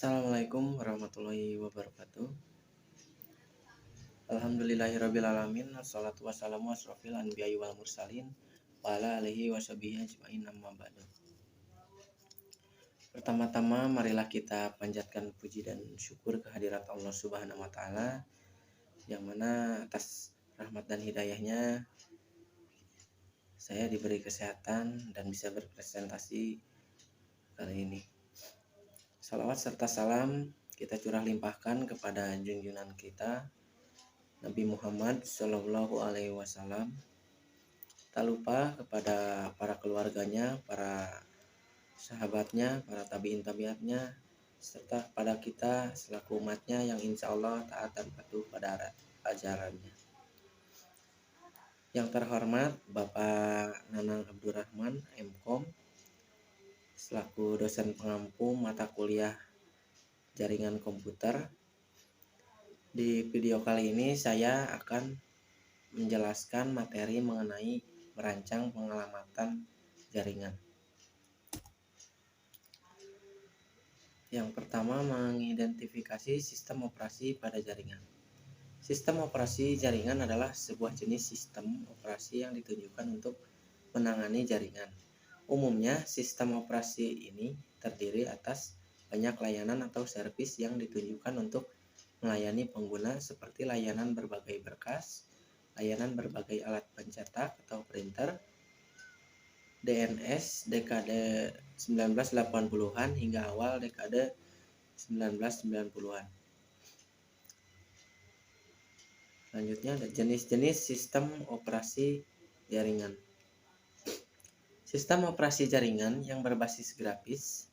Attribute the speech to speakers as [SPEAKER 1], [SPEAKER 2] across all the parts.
[SPEAKER 1] Assalamualaikum warahmatullahi wabarakatuh. Alhamdulillahirrabbilalamin. Wassalatu wassalamu asrofil anbiya'i wal mursalin wa ala alihi washabihi ajma'in amma ba'du. Pertama-tama marilah kita panjatkan puji dan syukur kehadirat Allah Subhanahu wa taala yang mana atas rahmat dan hidayahnya saya diberi kesehatan dan bisa berpresentasi kali ini. Salawat serta salam kita curah limpahkan kepada junjungan kita Nabi Muhammad Shallallahu Alaihi Wasallam. Tak lupa kepada para keluarganya, para sahabatnya, para tabiin-tabiatnya, serta kepada kita selaku umatnya yang insya Allah taat dan patuh pada ajarannya. Yang terhormat Bapak Nanang Abdurrahman MKom selaku dosen pengampu mata kuliah jaringan komputer. Di video kali ini saya akan menjelaskan materi mengenai merancang pengelamatan jaringan. Yang pertama, mengidentifikasi sistem operasi pada jaringan. Sistem operasi jaringan adalah sebuah jenis sistem operasi yang ditujukan untuk menangani jaringan. Umumnya, sistem operasi ini terdiri atas banyak layanan atau servis yang ditujukan untuk melayani pengguna seperti layanan berbagai berkas, layanan berbagai alat pencetak atau printer, DNS dekade 1980-an hingga awal dekade 1990-an. Selanjutnya ada jenis-jenis sistem operasi jaringan. Sistem operasi jaringan yang berbasis grafis.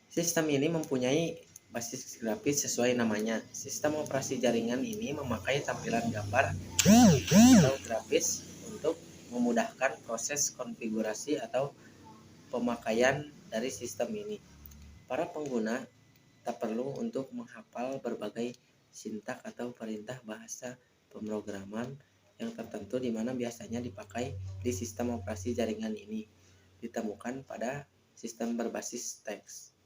[SPEAKER 1] Sistem ini mempunyai basis grafis sesuai namanya. Sistem operasi jaringan ini memakai tampilan gambar atau grafis untuk memudahkan proses konfigurasi atau pemakaian dari sistem ini. Para pengguna tak perlu untuk menghafal berbagai sintak atau perintah bahasa pemrograman yang tertentu di mana biasanya dipakai di sistem operasi jaringan ini ditemukan pada sistem berbasis teks.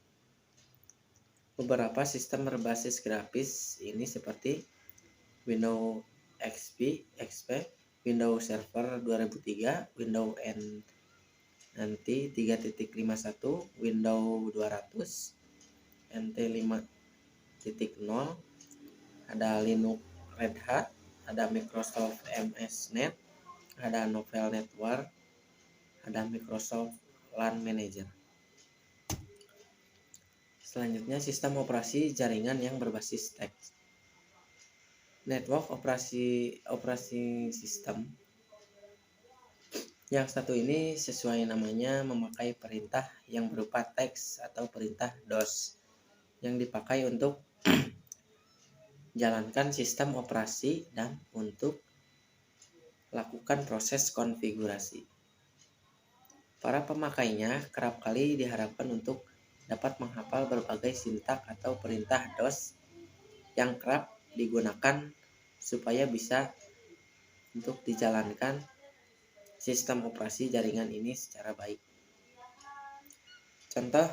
[SPEAKER 1] Beberapa sistem berbasis grafis ini seperti Windows XP, Windows Server 2003, Windows NT 3.51, Windows 200, NT 5.0, ada Linux Red Hat, ada Microsoft MS Net, ada Novell Network, ada Microsoft LAN Manager. Selanjutnya sistem operasi jaringan yang berbasis teks. Network operasi sistem. Yang satu ini sesuai namanya memakai perintah yang berupa teks atau perintah DOS yang dipakai untuk jalankan sistem operasi dan untuk lakukan proses konfigurasi. Para pemakainya kerap kali diharapkan untuk dapat menghafal berbagai sintak atau perintah DOS yang kerap digunakan supaya bisa untuk dijalankan sistem operasi jaringan ini secara baik. Contoh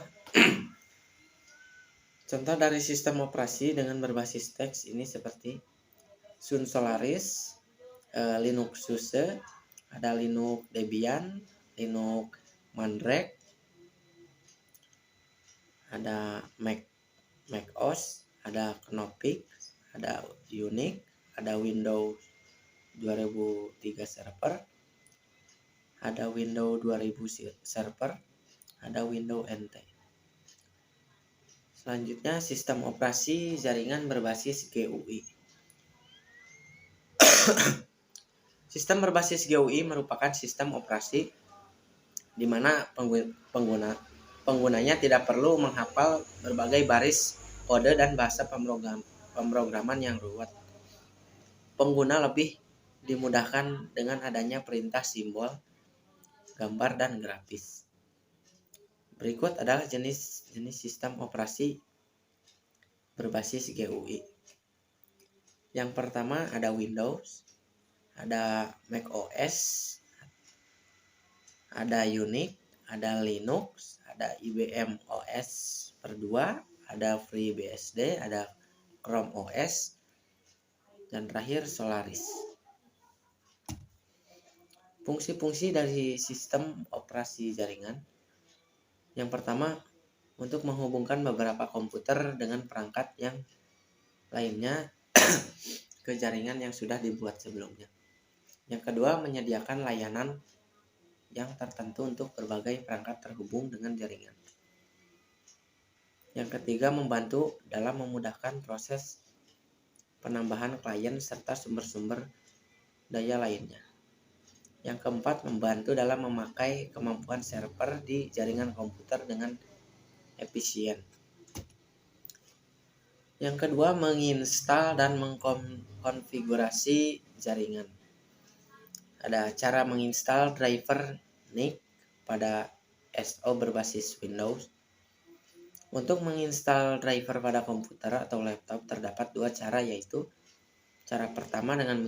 [SPEAKER 1] dari sistem operasi dengan berbasis teks ini seperti Sun Solaris, Linux SUSE, ada Linux Debian, Linux Mandrake, ada Mac OS, ada Knoppix, ada Unix, ada Windows 2003 Server, ada Windows 2000 Server, ada Windows NT. Selanjutnya sistem operasi jaringan berbasis GUI. Sistem berbasis GUI merupakan sistem operasi di mana penggunanya tidak perlu menghafal berbagai baris kode dan bahasa pemrograman yang ruwet. Pengguna lebih dimudahkan dengan adanya perintah simbol, gambar, dan grafis. Berikut adalah jenis sistem operasi berbasis GUI. Yang pertama ada Windows, ada Mac OS, ada Unix, ada Linux, ada IBM OS per 2, ada FreeBSD, ada Chrome OS, dan terakhir Solaris. Fungsi-fungsi dari sistem operasi jaringan. Yang pertama, untuk menghubungkan beberapa komputer dengan perangkat yang lainnya ke jaringan yang sudah dibuat sebelumnya. Yang kedua, menyediakan layanan yang tertentu untuk berbagai perangkat terhubung dengan jaringan. Yang ketiga, membantu dalam memudahkan proses penambahan klien serta sumber-sumber daya lainnya. Yang keempat, membantu dalam memakai kemampuan server di jaringan komputer dengan efisien. Yang kedua, menginstal dan mengkonfigurasi jaringan. Ada cara menginstal driver NIC pada SO berbasis Windows. Untuk menginstal driver pada komputer atau laptop terdapat dua cara, yaitu cara pertama dengan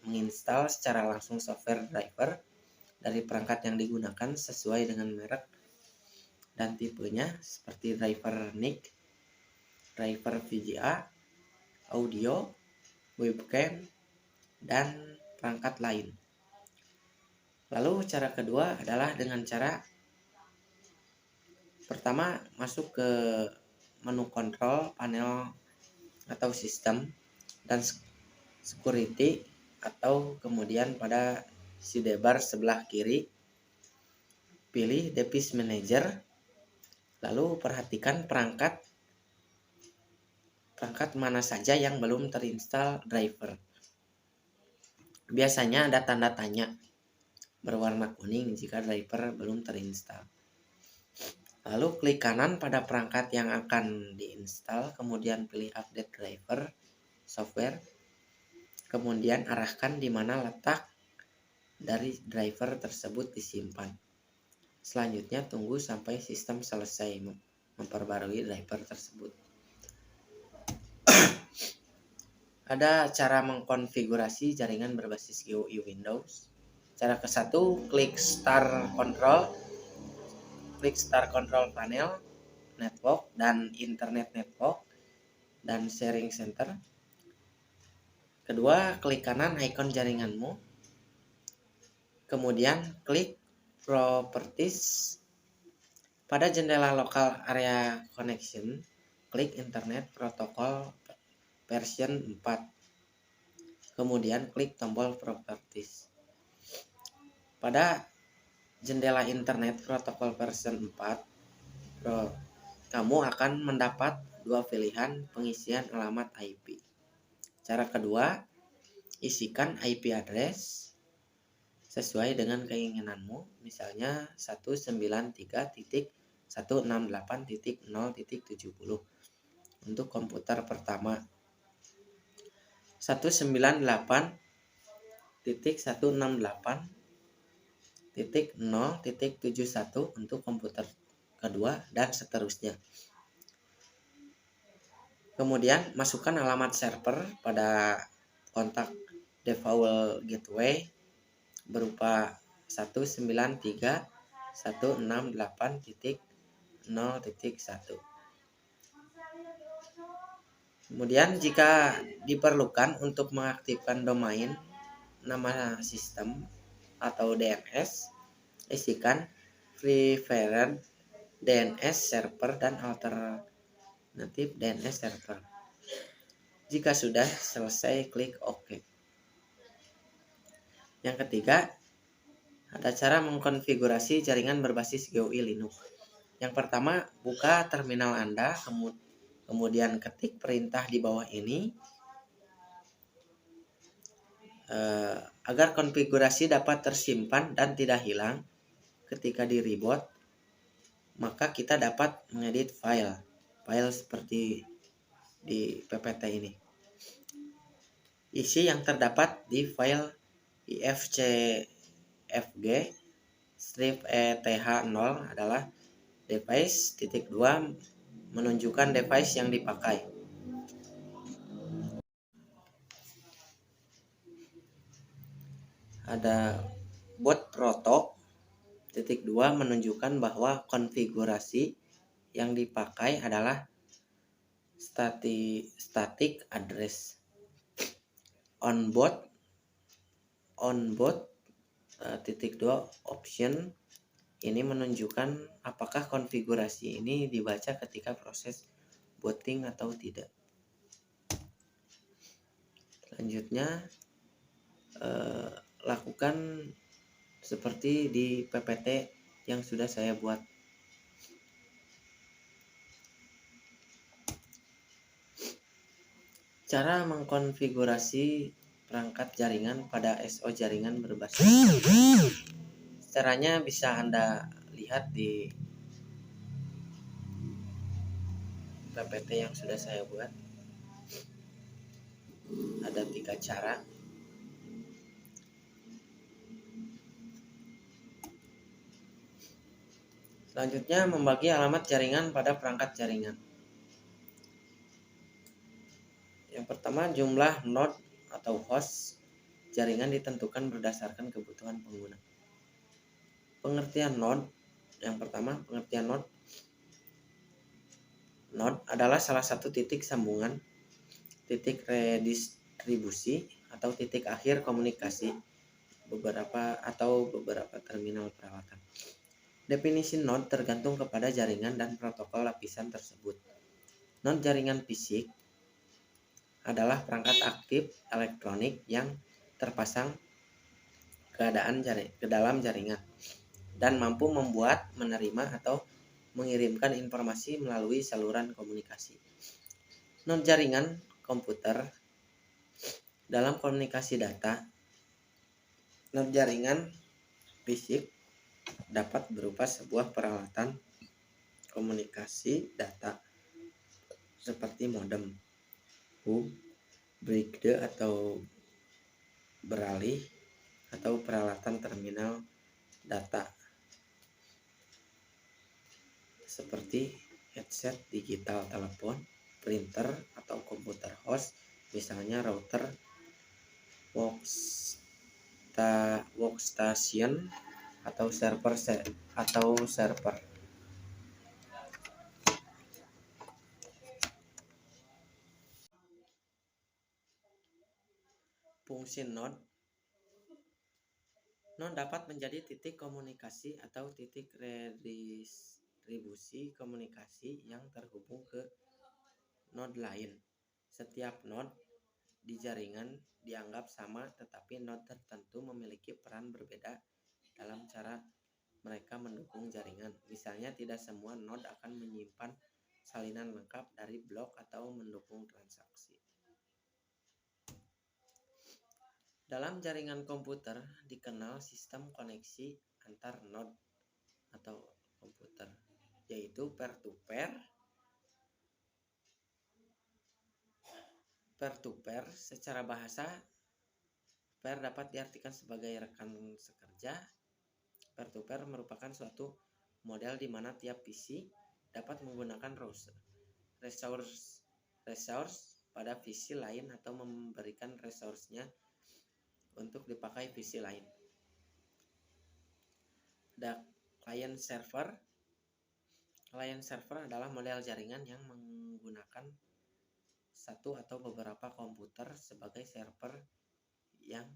[SPEAKER 1] menginstal secara langsung software driver dari perangkat yang digunakan sesuai dengan merek dan tipenya seperti driver NIC, driver VGA, audio, webcam, dan perangkat lain. Lalu cara kedua adalah dengan cara pertama, masuk ke menu kontrol panel atau sistem dan security, atau kemudian pada sidebar sebelah kiri pilih device manager, lalu perhatikan perangkat mana saja yang belum terinstall driver. Biasanya ada tanda tanya berwarna kuning jika driver belum terinstall. Lalu klik kanan pada perangkat yang akan diinstal, kemudian pilih update driver software, kemudian arahkan di mana letak dari driver tersebut disimpan. Selanjutnya tunggu sampai sistem selesai memperbarui driver tersebut. Ada cara mengkonfigurasi jaringan berbasis GUI Windows. Cara ke-1, klik Start Control Panel, Network dan Internet Network dan Sharing Center. Kedua, klik kanan ikon jaringanmu. Kemudian klik Properties. Pada jendela Local Area Connection, klik Internet Protocol version 4. Kemudian klik tombol Properties. Pada jendela Internet Protocol version 4, kamu akan mendapat dua pilihan pengisian alamat IP. Cara kedua, isikan IP address sesuai dengan keinginanmu, misalnya 193.168.0.70 untuk komputer pertama, 198.168.0.71 untuk komputer kedua, dan seterusnya. Kemudian masukkan alamat server pada kontak default gateway berupa 193.168.0.1. Kemudian jika diperlukan untuk mengaktifkan domain nama sistem atau DNS, isikan preferred DNS server dan alternatif DNS server. Jika sudah selesai, klik OK. Yang ketiga, ada cara mengkonfigurasi jaringan berbasis GUI Linux. Yang pertama, buka terminal Anda, kemudian ketik perintah di bawah ini. Agar konfigurasi dapat tersimpan dan tidak hilang ketika di reboot, maka kita dapat mengedit file seperti di PPT ini. Isi yang terdapat di file ifcfg -eth0 adalah device.2 menunjukkan device yang dipakai. Ada bot proto Titik 2 menunjukkan bahwa konfigurasi yang dipakai adalah static address. On board titik 2 option ini menunjukkan apakah konfigurasi ini dibaca ketika proses booting atau tidak. Selanjutnya lakukan seperti di PPT yang sudah saya buat. Cara mengkonfigurasi perangkat jaringan pada SO jaringan berbasis. Caranya bisa Anda lihat di PPT yang sudah saya buat. Ada 3 cara. Selanjutnya membagi alamat jaringan pada perangkat jaringan. Yang pertama, jumlah node atau host jaringan ditentukan berdasarkan kebutuhan pengguna. Pengertian node. Yang pertama, pengertian node. Node adalah salah satu titik sambungan, titik redistribusi, atau titik akhir komunikasi beberapa terminal peralatan. Definisi node tergantung kepada jaringan dan protokol lapisan tersebut. Node jaringan fisik adalah perangkat aktif elektronik yang terpasang ke dalam jaringan dan mampu membuat, menerima, atau mengirimkan informasi melalui saluran komunikasi. Node jaringan komputer dalam komunikasi data. Node jaringan fisik dapat berupa sebuah peralatan komunikasi data seperti modem, hub, breaker atau beralih, atau peralatan terminal data seperti headset digital telepon, printer atau komputer host, misalnya router, workstation atau server. Fungsi node. Node dapat menjadi titik komunikasi atau titik redistribusi komunikasi yang terhubung ke node lain. Setiap node di jaringan dianggap sama, tetapi node tertentu memiliki peran berbeda dalam cara mereka mendukung jaringan. Misalnya, tidak semua node akan menyimpan salinan lengkap dari blok atau mendukung transaksi. Dalam jaringan komputer dikenal sistem koneksi antar node atau komputer, yaitu peer-to-peer. Peer-to-peer secara bahasa, peer dapat diartikan sebagai rekan sekerja. Peer-to-peer merupakan suatu model di mana tiap PC dapat menggunakan resource pada PC lain atau memberikan resource-nya untuk dipakai PC lain. Ada client server. Client server adalah model jaringan yang menggunakan satu atau beberapa komputer sebagai server yang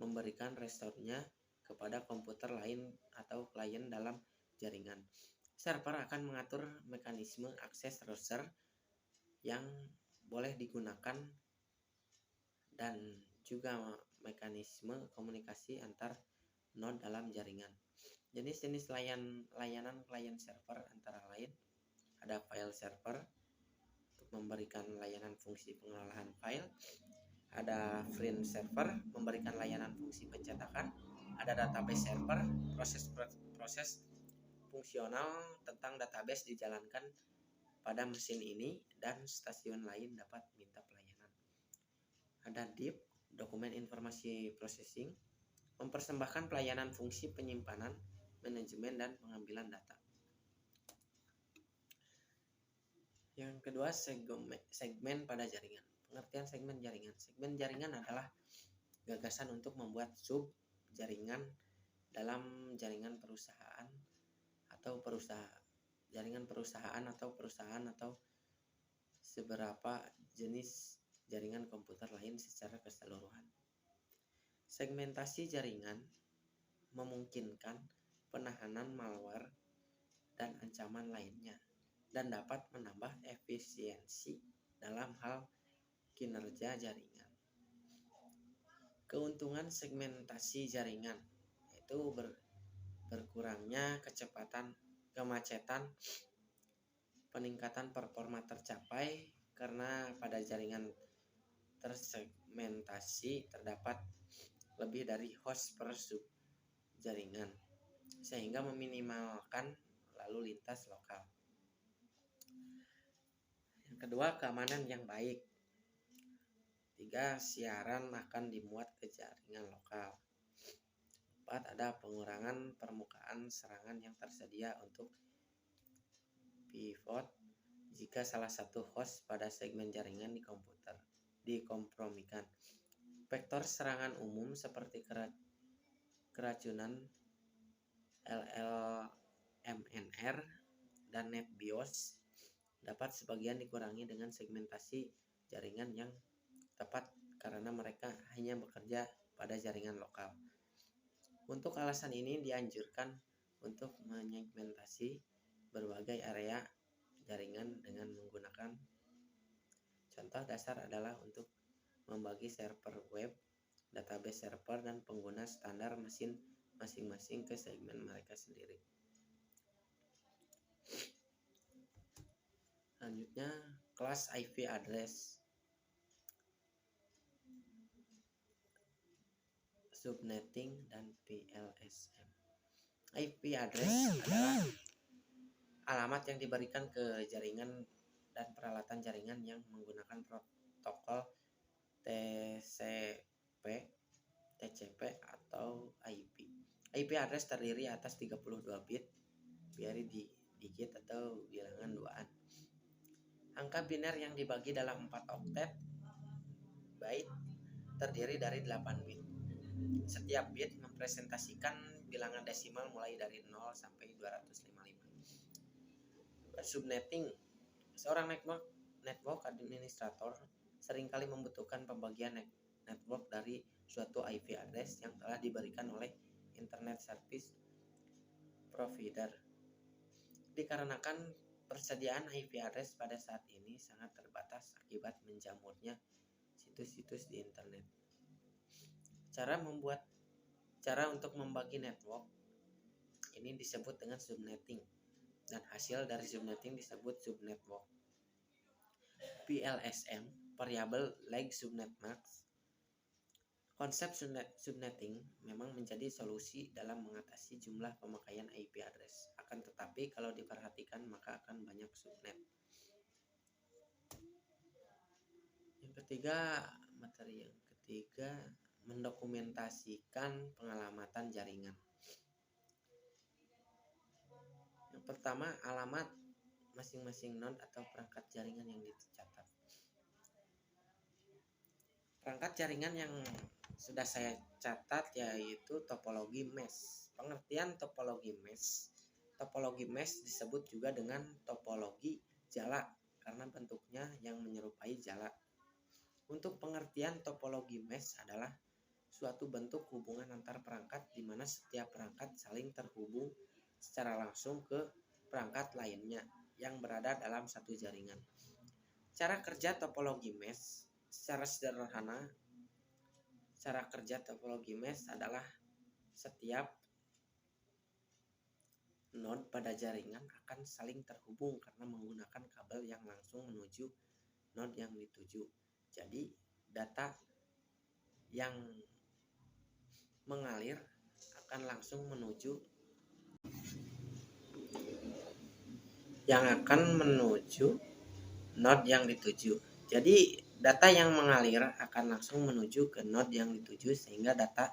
[SPEAKER 1] memberikan resource-nya kepada komputer lain atau klien dalam jaringan. Server akan mengatur mekanisme akses browser yang boleh digunakan dan juga mekanisme komunikasi antar node dalam jaringan. Jenis-jenis layanan klien server antara lain ada file server untuk memberikan layanan fungsi pengolahan file, ada print server memberikan layanan fungsi pencetakan, ada database server, proses fungsional tentang database dijalankan pada mesin ini dan stasiun lain dapat minta pelayanan. Ada DIP, dokumen informasi processing, mempersembahkan pelayanan fungsi penyimpanan, manajemen, dan pengambilan data. Yang kedua, segmen pada jaringan. Pengertian segmen jaringan. Segmen jaringan adalah gagasan untuk membuat sub jaringan dalam jaringan perusahaan atau seberapa jenis jaringan komputer lain secara keseluruhan. Segmentasi jaringan memungkinkan penahanan malware dan ancaman lainnya dan dapat menambah efisiensi dalam hal kinerja jaringan. Keuntungan segmentasi jaringan yaitu berkurangnya kemacetan, peningkatan performa tercapai karena pada jaringan tersegmentasi terdapat lebih dari host per sub jaringan sehingga meminimalkan lalu lintas lokal. Yang kedua, keamanan yang baik. 3. Siaran akan dimuat ke jaringan lokal. 4. Ada pengurangan permukaan serangan yang tersedia untuk pivot jika salah satu host pada segmen jaringan di komputer dikompromikan. Vektor serangan umum seperti keracunan LLMNR dan NetBIOS dapat sebagian dikurangi dengan segmentasi jaringan yang tepat karena mereka hanya bekerja pada jaringan lokal. Untuk alasan ini dianjurkan untuk menyegmentasi berbagai area jaringan dengan menggunakan contoh dasar adalah untuk membagi server web, database server, dan pengguna standar mesin masing-masing ke segmen mereka sendiri. Selanjutnya, kelas IP address, subnetting, dan PLSM. IP address adalah alamat yang diberikan ke jaringan dan peralatan jaringan yang menggunakan protokol TCP atau IP. IP address terdiri atas 32 bit, biari di digit atau bilangan duaan. Angka biner yang dibagi dalam 4 oktet byte terdiri dari 8 bit. Setiap bit mempresentasikan bilangan desimal mulai dari 0 sampai 255. Subnetting. Seorang network administrator seringkali membutuhkan pembagian network dari suatu IP address yang telah diberikan oleh Internet Service Provider. Dikarenakan persediaan IP address pada saat ini sangat terbatas akibat menjamurnya situs-situs di internet. Cara untuk membagi network ini disebut dengan subnetting, dan hasil dari subnetting disebut subnetwork. PLSM, Variable Length Subnet Mask. Konsep subnetting memang menjadi solusi dalam mengatasi jumlah pemakaian IP address. Akan tetapi kalau diperhatikan maka akan banyak subnet. Materi yang ketiga, mendokumentasikan pengalamatan jaringan. Yang pertama, alamat masing-masing node atau perangkat jaringan yang dicatat. Perangkat jaringan yang sudah saya catat yaitu topologi mesh. Pengertian topologi mesh. Topologi mesh disebut juga dengan topologi jala karena bentuknya yang menyerupai jala. Untuk pengertian topologi mesh adalah suatu bentuk hubungan antar perangkat di mana setiap perangkat saling terhubung secara langsung ke perangkat lainnya yang berada dalam satu jaringan. Cara kerja topologi mesh secara sederhana, cara kerja topologi mesh adalah setiap node pada jaringan akan saling terhubung karena menggunakan kabel yang langsung menuju node yang dituju. Jadi, data yang mengalir akan langsung menuju node yang dituju. Jadi data yang mengalir akan langsung menuju ke node yang dituju sehingga data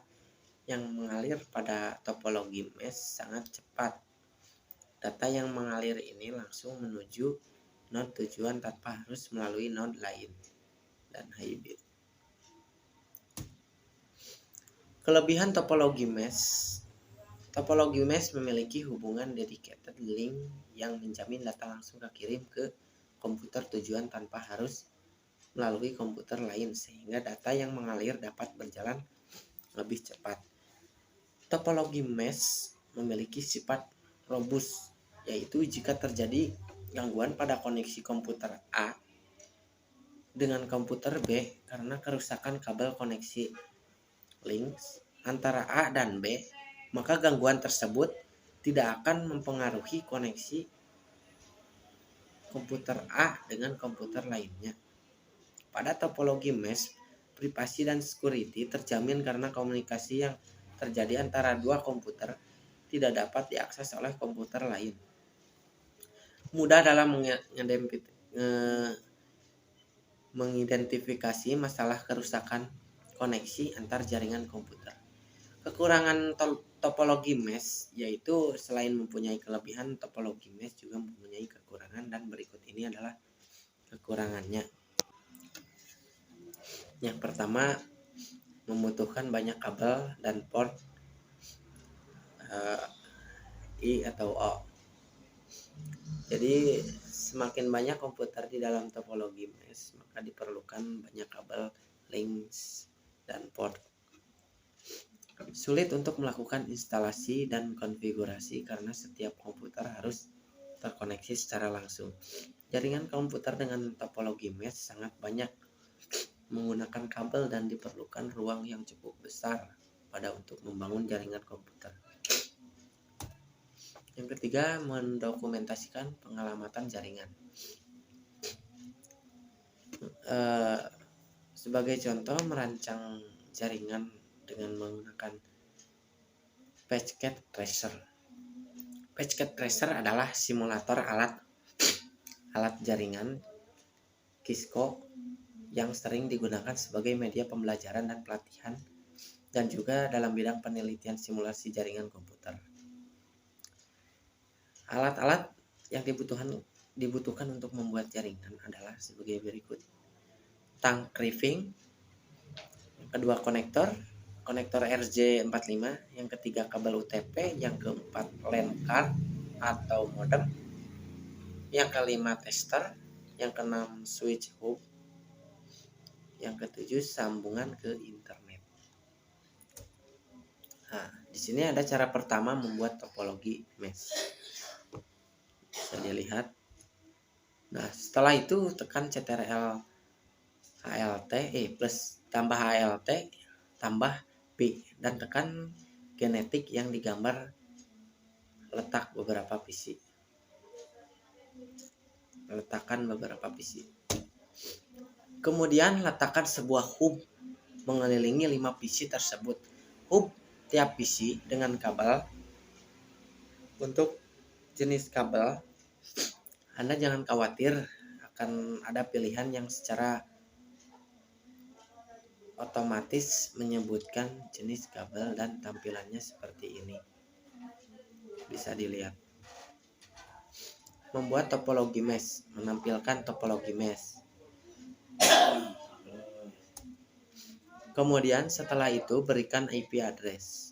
[SPEAKER 1] yang mengalir pada topologi mesh sangat cepat. Data yang mengalir ini langsung menuju node tujuan tanpa harus melalui node lain dan hybrid. Kelebihan topologi mesh Topologi mesh memiliki hubungan dedicated link yang menjamin data langsung dikirim ke komputer tujuan tanpa harus melalui komputer lain, sehingga data yang mengalir dapat berjalan lebih cepat. Topologi mesh memiliki sifat robust, yaitu jika terjadi gangguan pada koneksi komputer A dengan komputer B karena kerusakan kabel koneksi links antara A dan B, maka gangguan tersebut tidak akan mempengaruhi koneksi komputer A dengan komputer lainnya. Pada topologi mesh, privasi dan security terjamin karena komunikasi yang terjadi antara dua komputer tidak dapat diakses oleh komputer lain. Mudah dalam mengidentifikasi masalah kerusakan koneksi antar jaringan komputer. Kekurangan topologi mesh yaitu selain mempunyai kelebihan, topologi mesh juga mempunyai kekurangan, dan berikut ini adalah kekurangannya. Yang pertama, membutuhkan banyak kabel dan port I atau O. Jadi semakin banyak komputer di dalam topologi mesh, maka diperlukan banyak kabel, links, dan port. Sulit untuk melakukan instalasi dan konfigurasi karena setiap komputer harus terkoneksi secara langsung. Jaringan komputer dengan topologi mesh sangat banyak menggunakan kabel dan diperlukan ruang yang cukup besar untuk membangun jaringan komputer. Yang ketiga, mendokumentasikan pengalamatan jaringan. Sebagai contoh, merancang jaringan dengan menggunakan packet tracer. Packet tracer adalah simulator alat jaringan Cisco yang sering digunakan sebagai media pembelajaran dan pelatihan, dan juga dalam bidang penelitian simulasi jaringan komputer. Alat-alat yang dibutuhkan untuk membuat jaringan adalah sebagai berikut: tank riving, yang kedua konektor RJ45, yang ketiga kabel UTP, yang keempat LAN card atau modem, yang kelima tester, yang keenam switch hub, yang ketujuh sambungan ke internet. Nah, di sini ada cara pertama membuat topologi mesh. Bisa dilihat. Nah, setelah itu tekan CTRL HLT plus tambah HLT tambah P dan tekan genetik yang digambar letakkan beberapa PC. Kemudian letakkan sebuah hub mengelilingi 5 PC tersebut. Hub tiap PC dengan kabel. Untuk jenis kabel, Anda jangan khawatir akan ada pilihan yang secara otomatis menyebutkan jenis kabel dan tampilannya seperti ini. Bisa dilihat. Membuat topologi mesh, menampilkan topologi mesh. Kemudian setelah itu berikan IP address.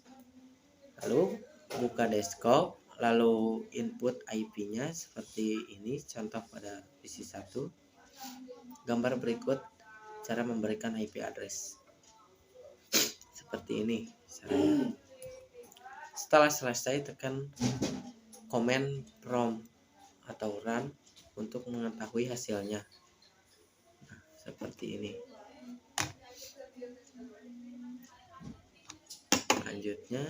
[SPEAKER 1] Lalu buka desktop, lalu input IP-nya seperti ini, contoh pada PC 1. Gambar berikut cara memberikan IP address. Seperti ini caranya. Setelah selesai tekan command prompt atau run untuk mengetahui hasilnya. Nah, seperti ini. Selanjutnya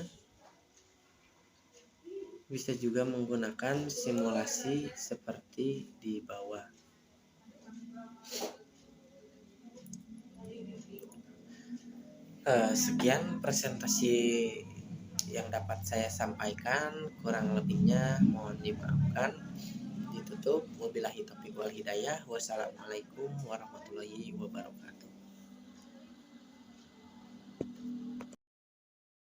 [SPEAKER 1] bisa juga menggunakan simulasi seperti di bawah. Sekian presentasi yang dapat saya sampaikan, kurang lebihnya mohon dimaafkan. Ditutup. Wabillahi taufiq wal hidayah. Wassalamualaikum warahmatullahi wabarakatuh.